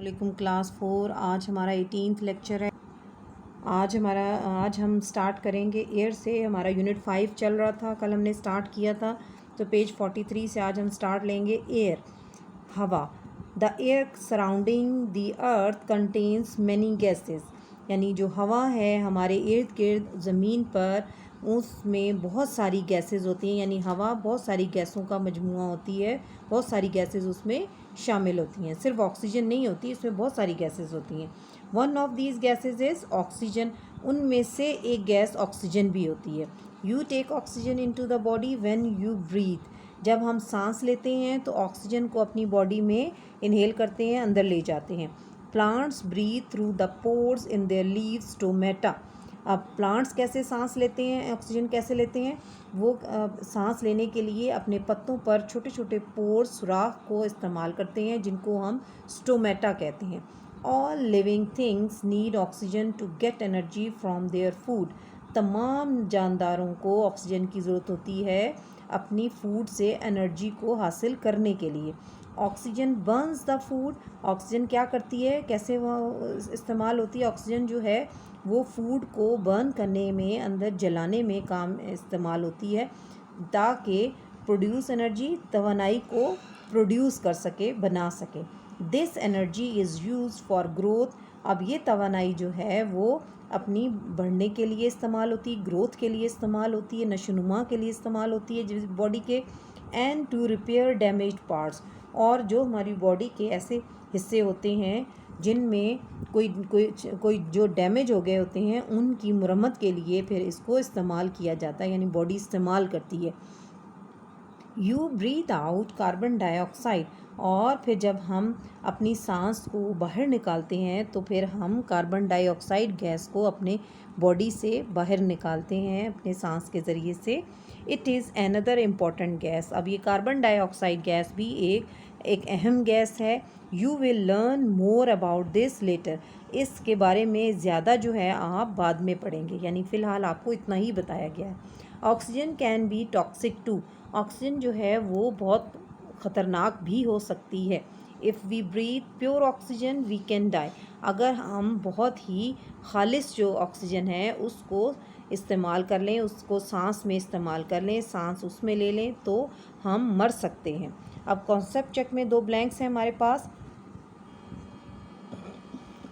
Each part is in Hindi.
वालेकुम क्लास 4। आज हमारा 18th लेक्चर है। आज हम स्टार्ट करेंगे एयर से। हमारा यूनिट 5 चल रहा था, कल हमने स्टार्ट किया था, तो पेज 43 से आज हम स्टार्ट लेंगे। एयर, हवा। The air surrounding the earth contains many gases, यानी जो हवा है हमारे इर्द गिर्द ज़मीन पर, उसमें बहुत सारी गैसेस होती हैं। यानी हवा बहुत सारी गैसों का मजमुआ होती है, बहुत सारी गैसेस उसमें शामिल होती हैं। सिर्फ ऑक्सीजन नहीं होती, इसमें बहुत सारी गैसेस होती हैं। One of these gases is oxygen. उनमें से एक गैस ऑक्सीजन भी होती है। You take oxygen into the body when you breathe. जब हम सांस लेते हैं तो ऑक्सीजन को अपनी बॉडी में इनहेल करते हैं, अंदर ले जाते हैं। Plants breathe through the pores in their leaves, stomata. अब प्लांट्स कैसे सांस लेते हैं, ऑक्सीजन कैसे लेते हैं? वो सांस लेने के लिए अपने पत्तों पर छोटे छोटे पोर्स, सुराख को इस्तेमाल करते हैं, जिनको हम स्टोमेटा कहते हैं। All living things need oxygen to get energy from their food. तमाम जानदारों को ऑक्सीजन की ज़रूरत होती है अपनी फूड से एनर्जी को हासिल करने के लिए। Oxygen Burns the food. Oxygen क्या करती है, कैसे वो इस्तेमाल होती है? ऑक्सीजन जो है वो फूड को बर्न करने में, अंदर जलाने में काम इस्तेमाल होती है, ताकि प्रोड्यूस एनर्जी, तवानाई को प्रोड्यूस कर सके, बना सके। This energy is use for growth. अब ये तवानाई जो है वो अपनी बढ़ने के लिए इस्तेमाल होती है, ग्रोथ के लिए इस्तेमाल होती है, नशोनुमा के लिए इस्तेमाल होती है जिस बॉडी के। And to repair damaged parts. और जो हमारी बॉडी के ऐसे हिस्से होते हैं जिनमें कोई जो डैमेज हो गए होते हैं, उनकी मुरम्मत के लिए फिर इसको इस्तेमाल किया जाता है, यानी बॉडी इस्तेमाल करती है। You breathe out carbon dioxide. और फिर जब हम अपनी सांस को बाहर निकालते हैं तो फिर हम कार्बन डाइऑक्साइड गैस को अपने बॉडी से बाहर निकालते हैं अपने सांस के ज़रिए से। It is another important gas. अब ये कार्बन डाइऑक्साइड गैस भी एक अहम गैस है। You will learn more about this later. इसके बारे में ज़्यादा जो है आप बाद में पढ़ेंगे, यानी फ़िलहाल आपको इतना ही बताया गया है। Oxygen can be toxic too. Oxygen जो है वो बहुत ख़तरनाक भी हो सकती है। If we breathe pure oxygen we can die. अगर हम बहुत ही खालिस जो ऑक्सीजन है उसको इस्तेमाल कर लें, उसको सांस में इस्तेमाल कर लें, सांस उसमें ले लें, तो हम मर सकते हैं। अब कॉन्सेप्ट चेक में 2 ब्लैंक्स हैं हमारे पास।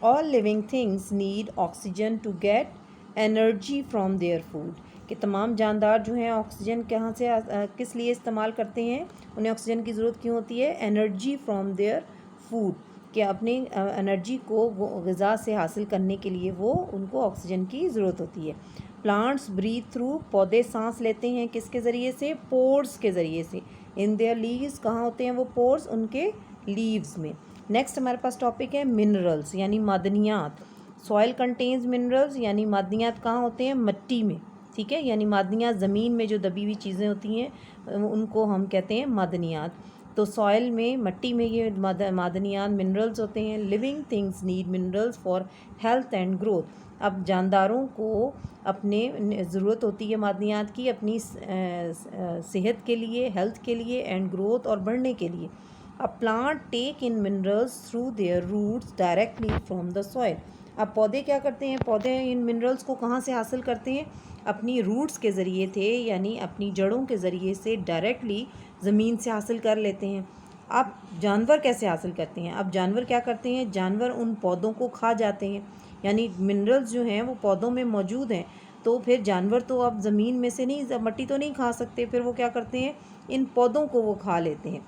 All living things need oxygen to get energy from their food. कि तमाम जानदार जो हैं ऑक्सीजन कहाँ से किस लिए इस्तेमाल करते हैं, उन्हें ऑक्सीजन की ज़रूरत क्यों होती है? एनर्जी फ्रॉम देयर फूड, कि अपनी एनर्जी को ग़िज़ा से हासिल करने के लिए वो उनको ऑक्सीजन की ज़रूरत होती है। Plants breathe through. पौधे सांस लेते हैं किसके ज़रिए से? पोर्स के ज़रिए से। इन देयर लीव्स। कहाँ होते हैं वो पोर्स? उनके लीव्स में। नेक्स्ट हमारे पास टॉपिक है मिनरल्स, यानी मादनियात। सॉइल कंटेन्स मिनरल्स, यानी मादनियात कहाँ होते हैं? मिट्टी में। ठीक है, यानी मादनियात ज़मीन में जो दबी हुई चीज़ें होती हैं उनको हम कहते हैं मादनियात। तो सॉइल में, मिट्टी में ये मादनियात मिनरल्स होते हैं। Living things need minerals for health and growth. अब जानदारों को अपने ज़रूरत होती है मादनियात की अपनी सेहत के लिए, हेल्थ के लिए, एंड ग्रोथ और बढ़ने के लिए। A plant take in minerals through their roots directly from the soil. अब पौधे क्या करते हैं? पौधे इन मिनरल्स को कहाँ से हासिल करते हैं? अपनी रूट्स के ज़रिए थे, यानी अपनी जड़ों के ज़रिए से डायरेक्टली ज़मीन से हासिल कर लेते हैं। अब जानवर कैसे हासिल करते हैं? अब जानवर क्या करते हैं? जानवर उन पौधों को खा जाते हैं, यानी मिनरल्स जो हैं वो पौधों में मौजूद हैं। तो फिर जानवर तो अब ज़मीन में से नहीं, मिट्टी तो नहीं खा सकते, फिर वो क्या करते हैं? इन पौधों को वो खा लेते हैं।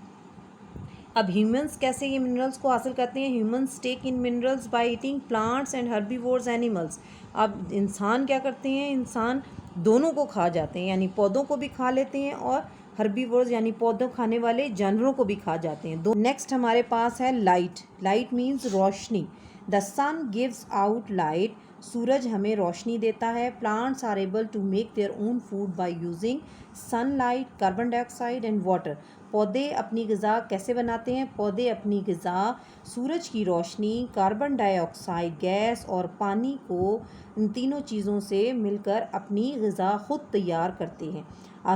अब ह्यूमंस कैसे ये मिनरल्स को हासिल करते हैं? Humans take in minerals by eating plants and herbivores animals. अब इंसान क्या करते हैं? इंसान दोनों को खा जाते हैं, यानी पौधों को भी खा लेते हैं और हर्बीवोर्स यानी पौधों खाने वाले जानवरों को भी खा जाते हैं। दो नेक्स्ट हमारे पास है लाइट। लाइट मीन्स रोशनी। The sun gives out light. सूरज हमें रोशनी देता है। Plants are able to make their own food by using sunlight, carbon dioxide and water. पौधे अपनी ग़िज़ा कैसे बनाते हैं? पौधे अपनी ग़िज़ा सूरज की रोशनी, कार्बन डाइऑक्साइड गैस और पानी को, इन तीनों चीज़ों से मिलकर अपनी ग़िज़ा ख़ुद तैयार करते हैं।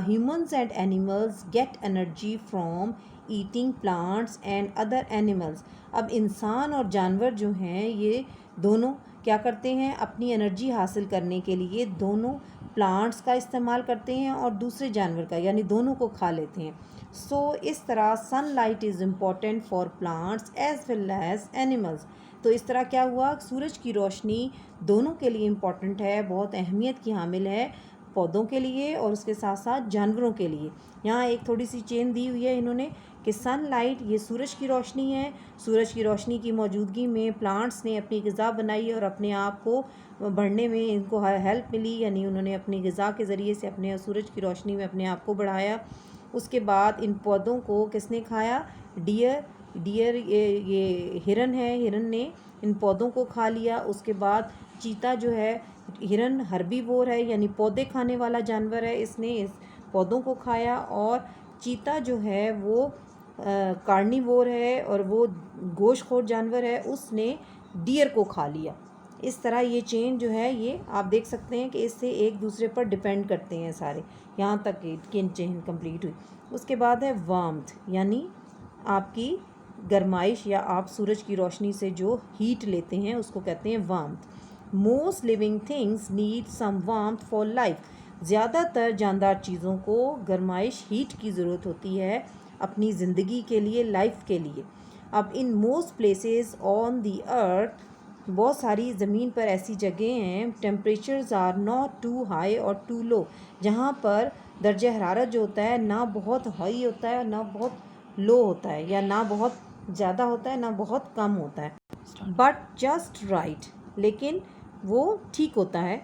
Humans and animals gate energy from eating plants and other animals. अब इंसान और जानवर जो हैं ये दोनों क्या करते हैं, अपनी एनर्जी हासिल करने के लिए दोनों प्लांट्स का इस्तेमाल करते हैं और दूसरे जानवर का, यानी दोनों को खा लेते हैं। सो इस तरह sunlight is important for plants as well as animals. तो इस तरह क्या हुआ, सूरज की रोशनी दोनों के लिए इम्पॉर्टेंट है, बहुत अहमियत की हामिल है, पौधों के लिए और उसके साथ साथ जानवरों के लिए। यहाँ एक थोड़ी सी चेन दी हुई है इन्होंने कि सनलाइट ये सूरज की रोशनी है, सूरज की रोशनी की मौजूदगी में प्लांट्स ने अपनी ग़िज़ा बनाई और अपने आप को बढ़ने में इनको हेल्प मिली, यानी उन्होंने अपनी ग़िज़ा के ज़रिए से अपने सूरज की रोशनी में अपने आप को बढ़ाया। उसके बाद इन पौधों को किसने खाया, डियर ये हिरन है, हिरन ने इन पौधों को खा लिया। उसके बाद चीता जो है, हिरन हर्बीवोर है यानी पौधे खाने वाला जानवर है, इसने इस पौधों को खाया। और चीता जो है वो कार्निवोर है और वो गोश्तखोर जानवर है, उसने डियर को खा लिया। इस तरह ये चेन जो है ये आप देख सकते हैं कि इससे एक दूसरे पर डिपेंड करते हैं सारे, यहाँ तक कि चेन कंप्लीट हुई। उसके बाद है वार्मथ, यानी आपकी गर्माइश या आप सूरज की रोशनी से जो हीट लेते हैं उसको कहते हैं warmth. Most living things need some warmth for life. ज़्यादातर जानदार चीज़ों को गर्माइश हीट की ज़रूरत होती है अपनी ज़िंदगी के लिए, लाइफ के लिए। अब in most places on the earth, बहुत सारी ज़मीन पर ऐसी जगह हैं, temperatures are not too high और टू लो, जहाँ पर दर्जा हरारत जो होता है ना बहुत हाई होता है और ना बहुत लो होता है, या ना बहुत ज़्यादा होता है ना बहुत कम होता है, बट जस्ट राइट, लेकिन वो ठीक होता है।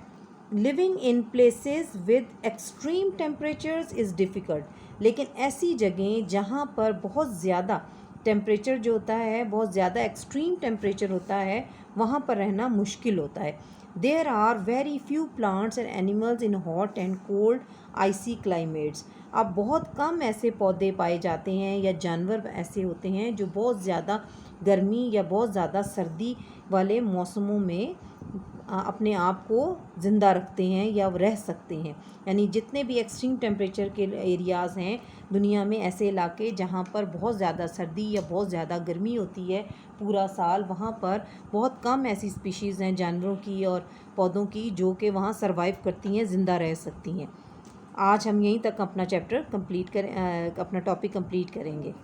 Living in places with extreme temperatures is difficult, लेकिन ऐसी जगहें जहाँ पर बहुत ज़्यादा टेम्परेचर जो होता है, बहुत ज़्यादा एक्सट्रीम टेम्परेचर होता है, वहाँ पर रहना मुश्किल होता है। There are very few plants and animals in hot and cold icy climates. अब बहुत कम ऐसे पौधे पाए जाते हैं या जानवर ऐसे होते हैं जो बहुत ज़्यादा गर्मी या बहुत ज़्यादा सर्दी वाले मौसमों में अपने आप को ज़िंदा रखते हैं या रह सकते हैं। यानी जितने भी एक्सट्रीम टेम्परेचर के एरियाज़ हैं दुनिया में, ऐसे इलाके जहाँ पर बहुत ज़्यादा सर्दी या बहुत ज़्यादा गर्मी होती है पूरा साल, वहाँ पर बहुत कम ऐसी स्पीशीज़ हैं जानवरों की और पौधों की जो कि वहाँ सर्वाइव करती हैं, ज़िंदा रह सकती हैं। आज हम यहीं तक अपना चैप्टर कंप्लीट करें, अपना टॉपिक कंप्लीट करेंगे।